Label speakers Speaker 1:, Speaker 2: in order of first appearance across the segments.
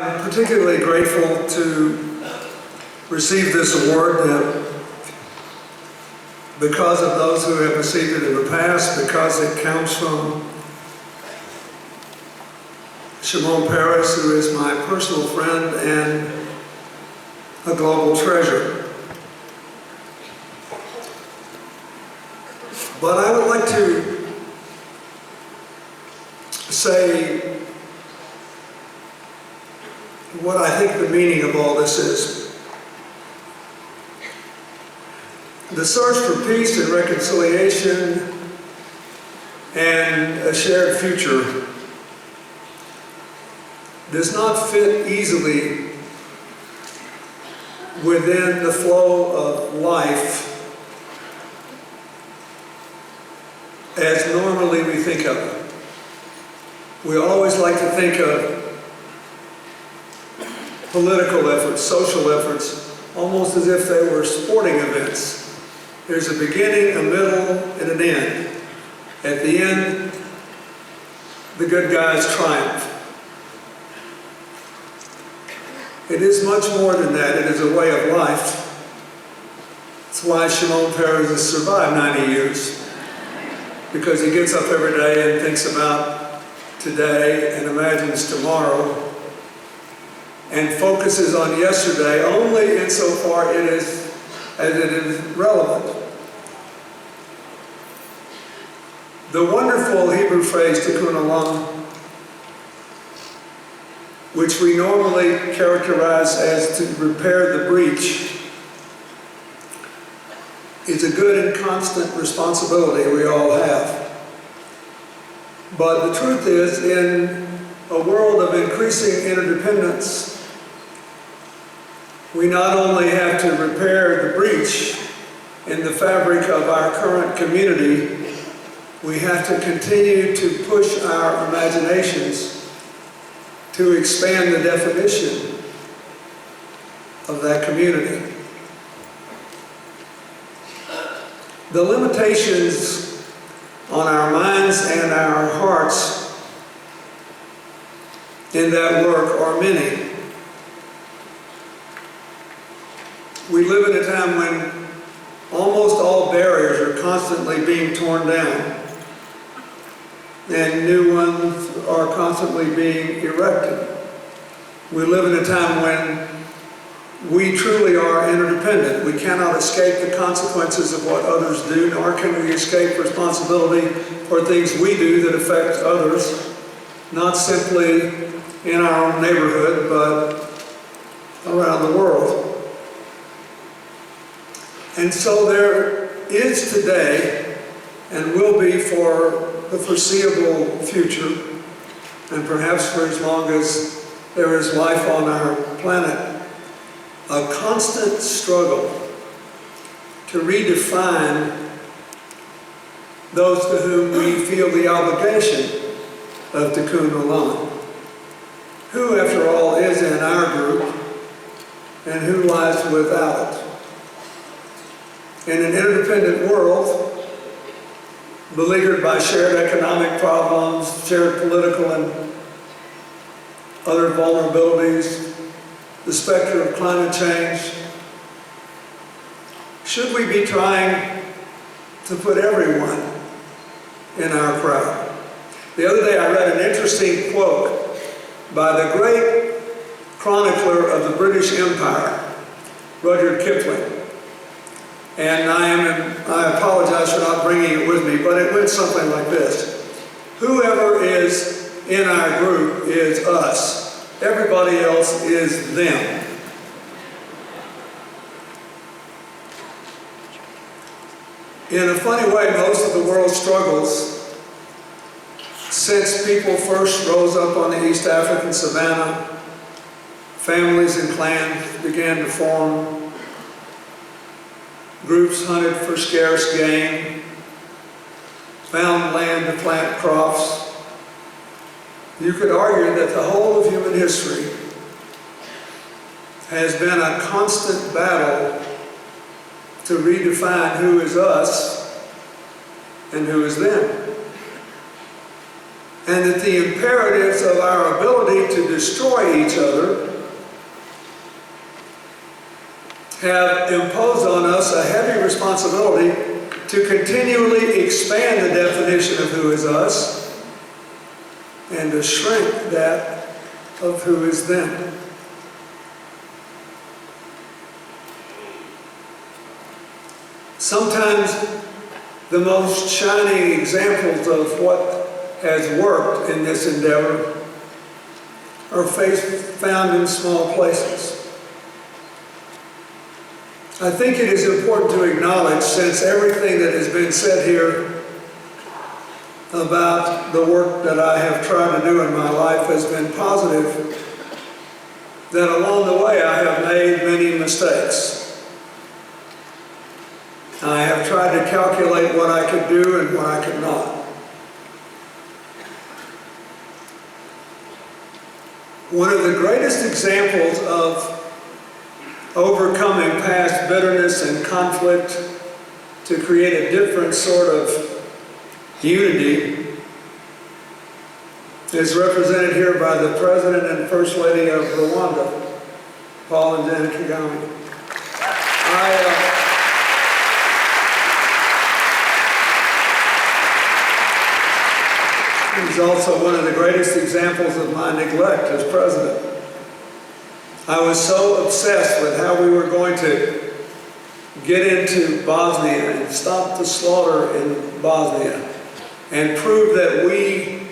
Speaker 1: I'm particularly grateful to receive this award because of those who have received it in the past, because it comes from Shimon Peres, who is my personal friend and a global treasure. But I would like to say what I think the meaning of all this is. The search for peace and reconciliation and a shared future does not fit easily within the flow of life as normally we think of it. We always like to think of political efforts, social efforts, almost as if they were sporting events. There's a beginning, a middle, and an end. At the end, the good guys triumph. It is much more than that. It is a way of life. That's why Shimon Peres has survived 90 years, because he gets up every day and thinks about today and imagines tomorrow, and focuses on yesterday only insofar as it is relevant. The wonderful Hebrew phrase tikkun olam, which we normally characterize as to repair the breach, is a good and constant responsibility we all have. But the truth is, in a world of increasing interdependence, we not only have to repair the breach in the fabric of our current community, we have to continue to push our imaginations to expand the definition of that community. The limitations on our minds and our hearts in that work are many. We live in a time when almost all barriers are constantly being torn down, and new ones are constantly being erected. We live in a time when we truly are interdependent. We cannot escape the consequences of what others do, nor can we escape responsibility for things we do that affect others, not simply in our own neighborhood, but around the world. And so there is today, and will be for the foreseeable future, and perhaps for as long as there is life on our planet, a constant struggle to redefine those to whom we feel the obligation of tikkun olam. Who, after all, is in our group, and who lies without it? In an interdependent world, beleaguered by shared economic problems, shared political and other vulnerabilities, the specter of climate change, should we be trying to put everyone in our crowd? The other day I read an interesting quote by the great chronicler of the British Empire, Rudyard Kipling. And I apologize for not bringing it with me, but it went something like this. Whoever is in our group is us. Everybody else is them. In a funny way, most of the world's struggles, since people first rose up on the East African savannah, families and clans began to form, groups hunted for scarce game, found land to plant crops. You could argue that the whole of human history has been a constant battle to redefine who is us and who is them. and that the imperatives of our ability to destroy each other have imposed on us a heavy responsibility to continually expand the definition of who is us and to shrink that of who is them. Sometimes the most shining examples of what has worked in this endeavor are found in small places. I think it is important to acknowledge, since everything that has been said here about the work that I have tried to do in my life has been positive, that along the way I have made many mistakes. I have tried to calculate what I could do and what I could not. One of the greatest examples of overcoming past bitterness and conflict to create a different sort of unity is represented here by the President and First Lady of Rwanda, Paul and Janet Kagame. He's also one of the greatest examples of my neglect as president. I was so obsessed with how we were going to get into Bosnia and stop the slaughter in Bosnia and prove that we,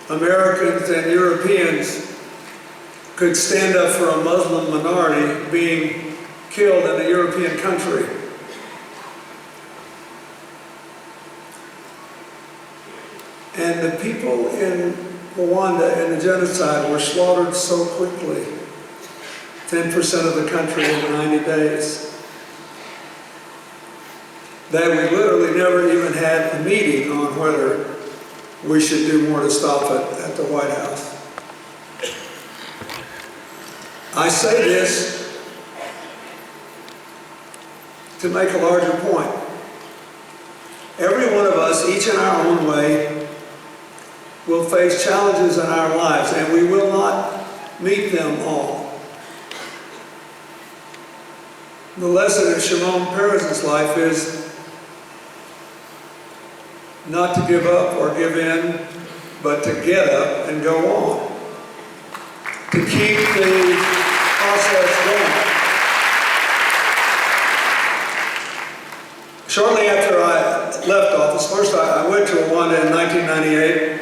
Speaker 1: Americans and Europeans, could stand up for a Muslim minority being killed in a European country. And the people in Rwanda in the genocide were slaughtered so quickly, 10% of the country in 90 days, that we literally never even had a meeting on whether we should do more to stop it at the White House. I say this to make a larger point. Every one of us, each in our own way, will face challenges in our lives, and we will not meet them all. The lesson of Shimon Peres's life is not to give up or give in, but to get up and go on, to keep the process going. Shortly after I left office, first I went to Rwanda in 1998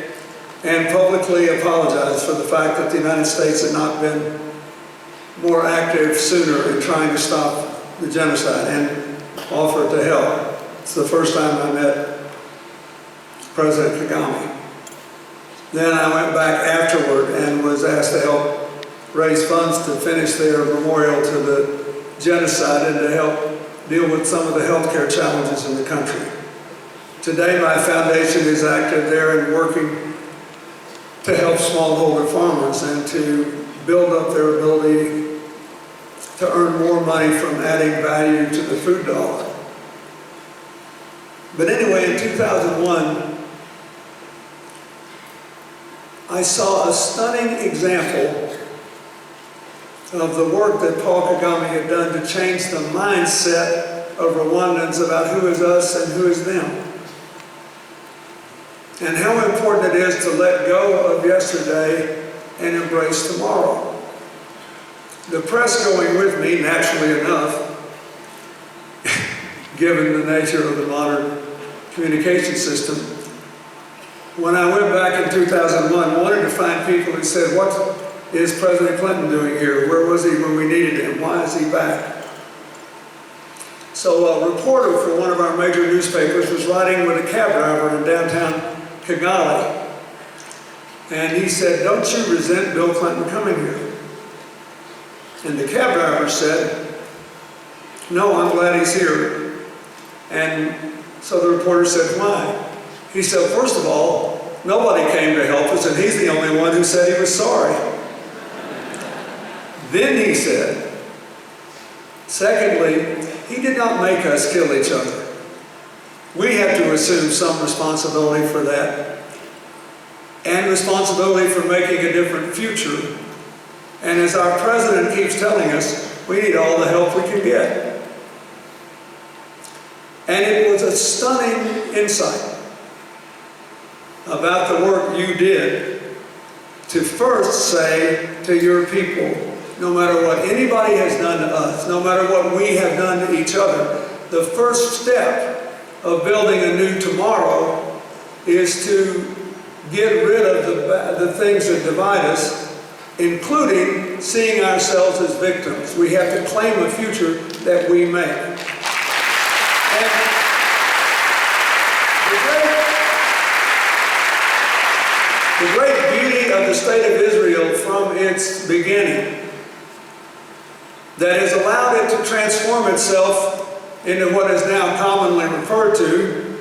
Speaker 1: and publicly apologized for the fact that the United States had not been more active sooner in trying to stop the genocide and offered to help. It's the first time I met President Kagame. Then I went back afterward and was asked to help raise funds to finish their memorial to the genocide and to help deal with some of the healthcare challenges in the country. Today my foundation is active there and working to help smallholder farmers and to build up their ability to earn more money from adding value to the food dollar. But anyway, in 2001, I saw a stunning example of the work that Paul Kagame had done to change the mindset of Rwandans about who is us and who is them. And how important it is to let go of yesterday and embrace tomorrow. The press going with me, naturally enough, given the nature of the modern communication system, when I went back in 2001, wanted to find people who said, what is President Clinton doing here? Where was he when we needed him? Why is he back? So a reporter for one of our major newspapers was riding with a cab driver in downtown Kigali, and he said, don't you resent Bill Clinton coming here? And the cab driver said, no, I'm glad he's here. And so the reporter said, why? He said, first of all, nobody came to help us, and he's the only one who said he was sorry. Then he said, secondly, he did not make us kill each other. We have to assume some responsibility for that. and responsibility for making a different future. And as our president keeps telling us, we need all the help we can get. And it was a stunning insight about the work you did to first say to your people, no matter what anybody has done to us, no matter what we have done to each other, the first step of building a new tomorrow is to get rid of the things that divide us, including seeing ourselves as victims. We have to claim a future that we make. And the great beauty of the state of Israel from its beginning, that has allowed it to transform itself into what is now commonly referred to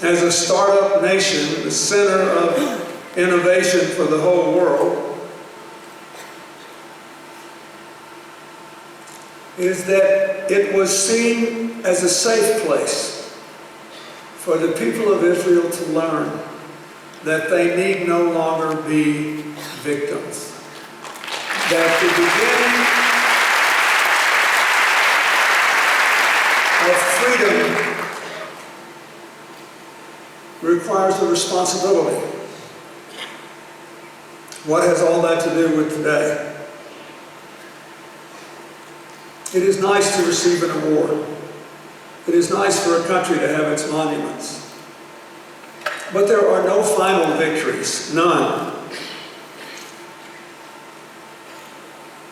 Speaker 1: as a startup nation, the center of innovation for the whole world, is that it was seen as a safe place for the people of Israel to learn that they need no longer be victims. That the beginning of freedom requires a responsibility. What has all that to do with today? It is nice to receive an award. It is nice for a country to have its monuments. But there are no final victories, none,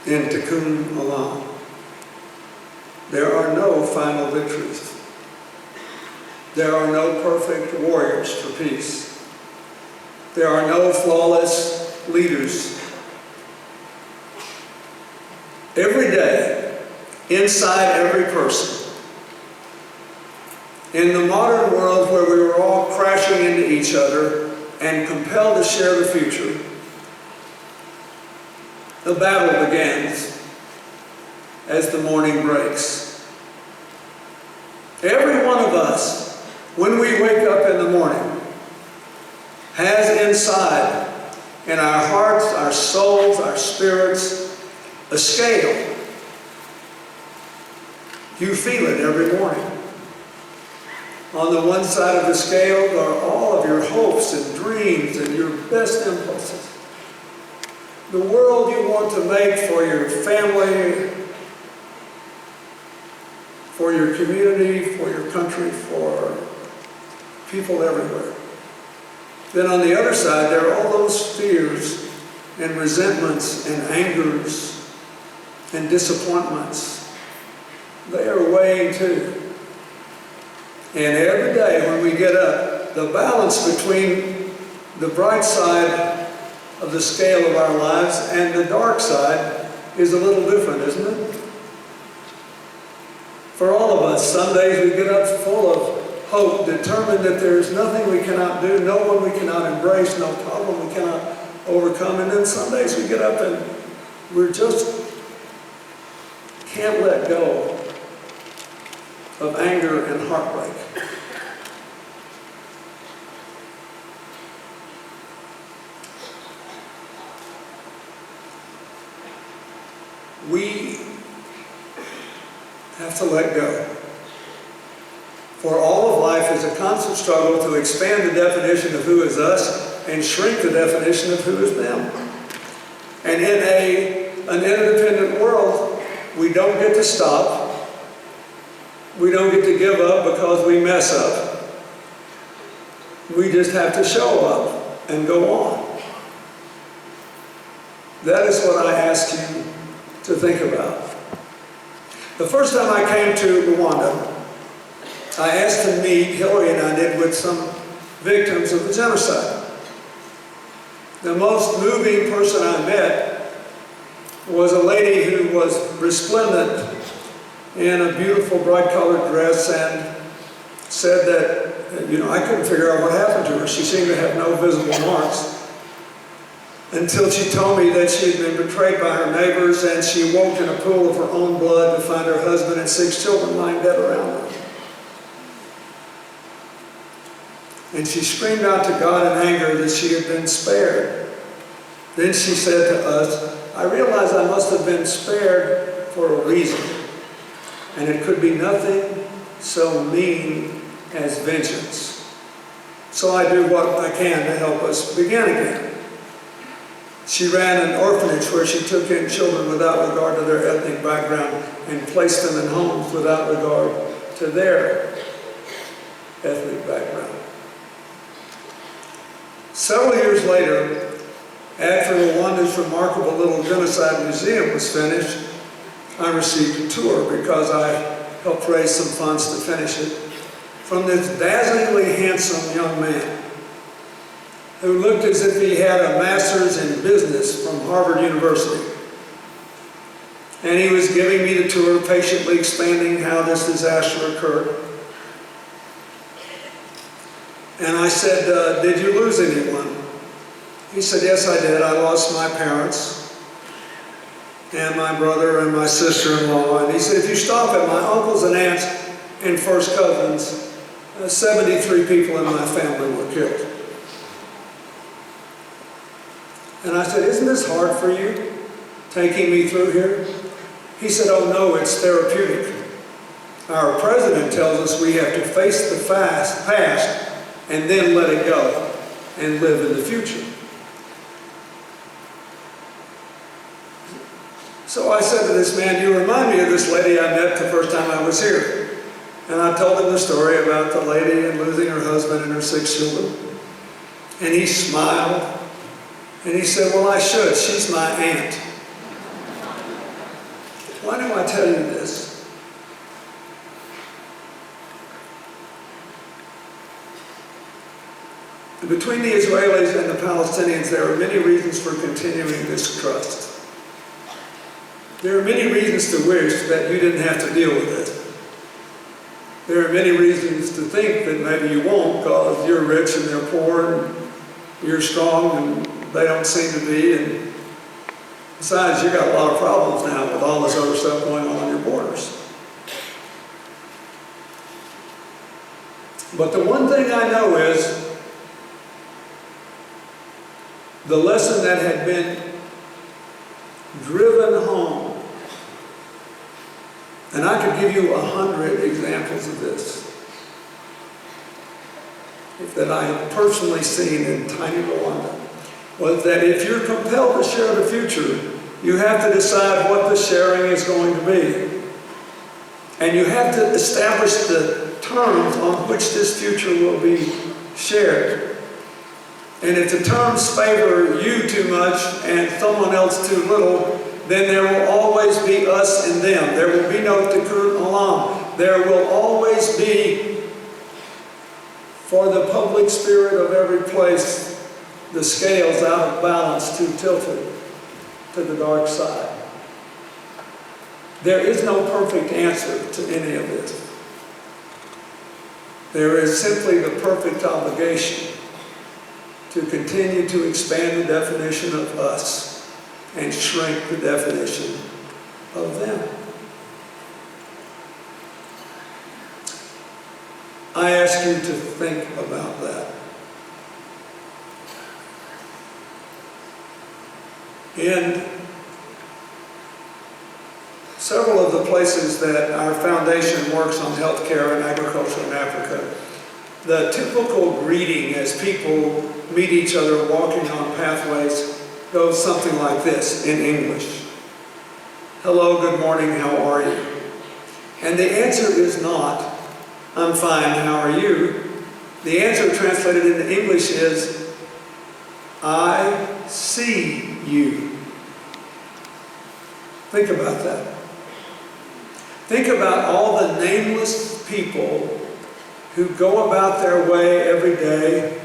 Speaker 1: in Tikkun Olam. There are no final victories. There are no perfect warriors for peace. There are no flawless leaders. Every day, inside every person, in the modern world where we were all crashing into each other and compelled to share the future, the battle begins as the morning breaks. Every one of us, when we wake up in the morning, has inside, in our hearts, our souls, our spirits, a scale. You feel it every morning. On the one side of the scale are all of your hopes and dreams and your best impulses. The world you want to make for your family, for your community, for your country, for people everywhere. Then on the other side, there are all those fears and resentments and angers and disappointments. They are weighing too. And every day when we get up, the balance between the bright side of the scale of our lives and the dark side is a little different, isn't it? For all of us, some days we get up full of hope, determined that there's nothing we cannot do, no one we cannot embrace, no problem we cannot overcome. And then some days we get up and we just can't let go of anger and heartbreak. We have to let go. For all of life is a constant struggle to expand the definition of who is us and shrink the definition of who is them. And in an interdependent world, we don't get to stop. We don't get to give up because we mess up. We just have to show up and go on. That is what I ask you to think about. The first time I came to Rwanda, I asked to meet, Hillary and I did, with some victims of the genocide. The most moving person I met was a lady who was resplendent in a beautiful bright colored dress and said that, I couldn't figure out what happened to her. She seemed to have no visible marks until she told me that she had been betrayed by her neighbors and she woke in a pool of her own blood to find her husband and 6 children lying dead around her. and she screamed out to God in anger that she had been spared. Then she said to us, I realize I must have been spared for a reason, and it could be nothing so mean as vengeance. So I do what I can to help us begin again. She ran an orphanage where she took in children without regard to their ethnic background and placed them in homes without regard to their ethnic background. Several years later, after Rwanda's remarkable little genocide museum was finished, I received a tour because I helped raise some funds to finish it from this dazzlingly handsome young man who looked as if he had a master's in business from Harvard University. And he was giving me the tour, patiently explaining how this disaster occurred. And I said, did you lose anyone? He said, yes, I did. I lost my parents and my brother and my sister-in-law. And he said, if you stop at my uncles and aunts and first cousins, 73 people in my family were killed. And I said, isn't this hard for you, taking me through here? He said, oh no, it's therapeutic. Our president tells us we have to face the past and then let it go and live in the future. So I said to this man, you remind me of this lady I met the first time I was here. And I told him the story about the lady and losing her husband and her 6 children. And he smiled. And he said, well, I should. She's my aunt. Why do I tell you this? Between the Israelis and the Palestinians, there are many reasons for continuing this trust. There are many reasons to wish that you didn't have to deal with it. There are many reasons to think that maybe you won't because you're rich and they're poor and you're strong and they don't seem to be. And besides, you've got a lot of problems now with all this other stuff going on your borders. But the one thing I know is the lesson that had been driven home. And I could give you 100 examples of this that I have personally seen in tiny Rwanda, was that if you're compelled to share the future, you have to decide what the sharing is going to be. And you have to establish the terms on which this future will be shared. And if the terms favor you too much and someone else too little, then there will always be us and them. There will be no tikkun olam. There will always be, for the public spirit of every place, the scales out of balance too tilted to the dark side. There is no perfect answer to any of this. There is simply the perfect obligation to continue to expand the definition of us and shrink the definition of them. I ask you to think about that. In several of the places that our foundation works on healthcare and agriculture in Africa, the typical greeting as people meet each other walking on pathways goes something like this in English. Hello, good morning, how are you? And the answer is not, I'm fine, how are you? The answer translated into English is, I see you. Think about that. Think about all the nameless people who go about their way every day,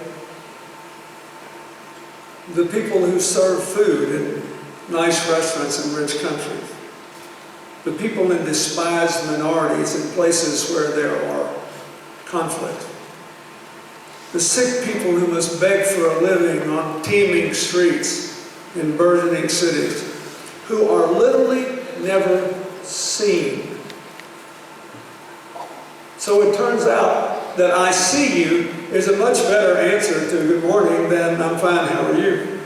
Speaker 1: the people who serve food in nice restaurants in rich countries, the people in despised minorities in places where there are conflict, the sick people who must beg for a living on teeming streets in burgeoning cities, who are literally never seen. So it turns out that I see you is a much better answer to good morning than I'm fine, how are you?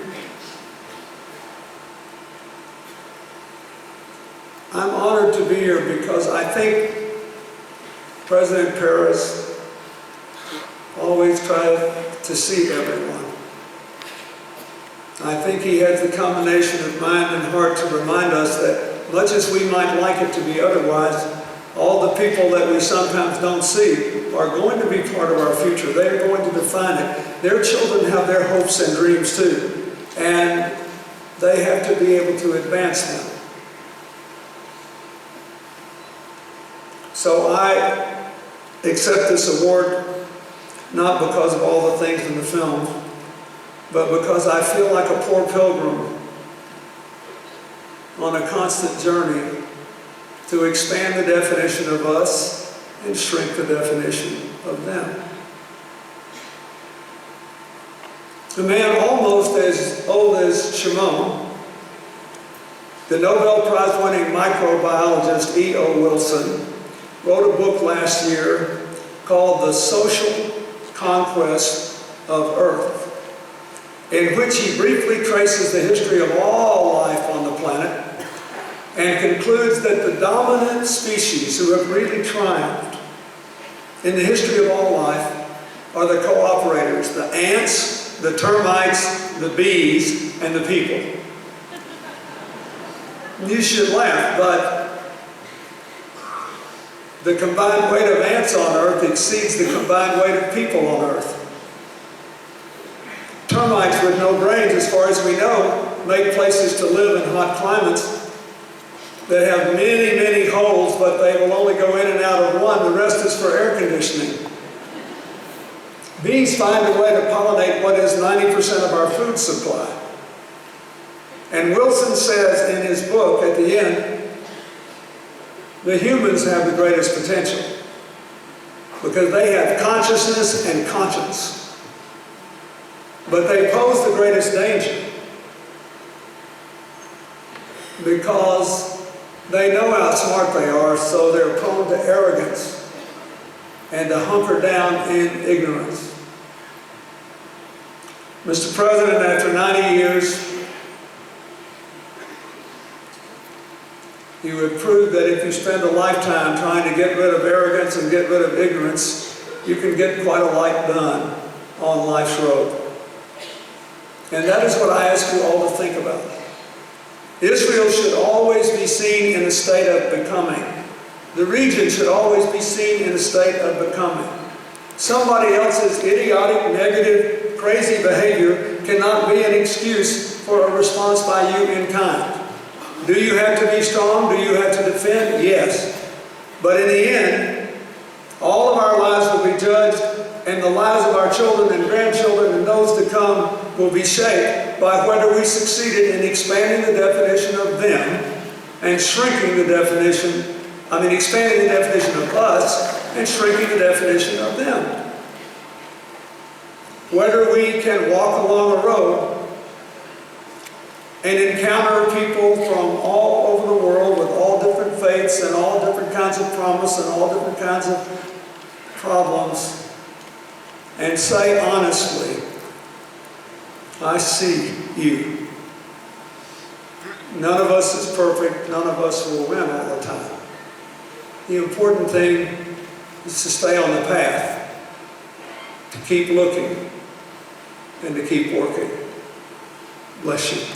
Speaker 1: I'm honored to be here because I think President Perez always tried to see everyone. I think he has the combination of mind and heart to remind us that much as we might like it to be otherwise, all the people that we sometimes don't see are going to be part of our future. They're going to define it. Their children have their hopes and dreams too, and they have to be able to advance them. So I accept this award not because of all the things in the film, but because I feel like a poor pilgrim on a constant journey to expand the definition of us and shrink the definition of them. A man almost as old as Shimon, the Nobel Prize-winning microbiologist E.O. Wilson, wrote a book last year called The Social Conquest of Earth, in which he briefly traces the history of all life on the planet and concludes that the dominant species who have really triumphed in the history of all life are the cooperators, the ants, the termites, the bees, and the people. You should laugh, but the combined weight of ants on Earth exceeds the combined weight of people on Earth. Termites with no brains, as far as we know, make places to live in hot climates that have many, many holes, but they will only go in and out of one. The rest is for air conditioning. Bees find a way to pollinate what is 90% of our food supply. And Wilson says in his book at the end, the humans have the greatest potential because they have consciousness and conscience. But they pose the greatest danger because they know how smart they are, so they're prone to arrogance and to hunker down in ignorance. Mr. President, after 90 years, you have proved that if you spend a lifetime trying to get rid of arrogance and get rid of ignorance, you can get quite a lot done on life's road. And that is what I ask you all to think about. Israel should always be seen in a state of becoming. The region should always be seen in a state of becoming. Somebody else's idiotic, negative, crazy behavior cannot be an excuse for a response by you in kind. Do you have to be strong? Do you have to defend? Yes. But in the end, all of our lives will be judged, and the lives of our children and grandchildren and those to come will be shaped by whether we succeeded in expanding the definition of them and shrinking the definition, expanding the definition of us and shrinking the definition of them. Whether we can walk along a road and encounter people from all over the world with all different faiths and all different kinds of promise and all different kinds of problems, and say honestly, I see you. None of us is perfect. None of us will win all the time. The important thing is to stay on the path, to keep looking, and to keep working. Bless you.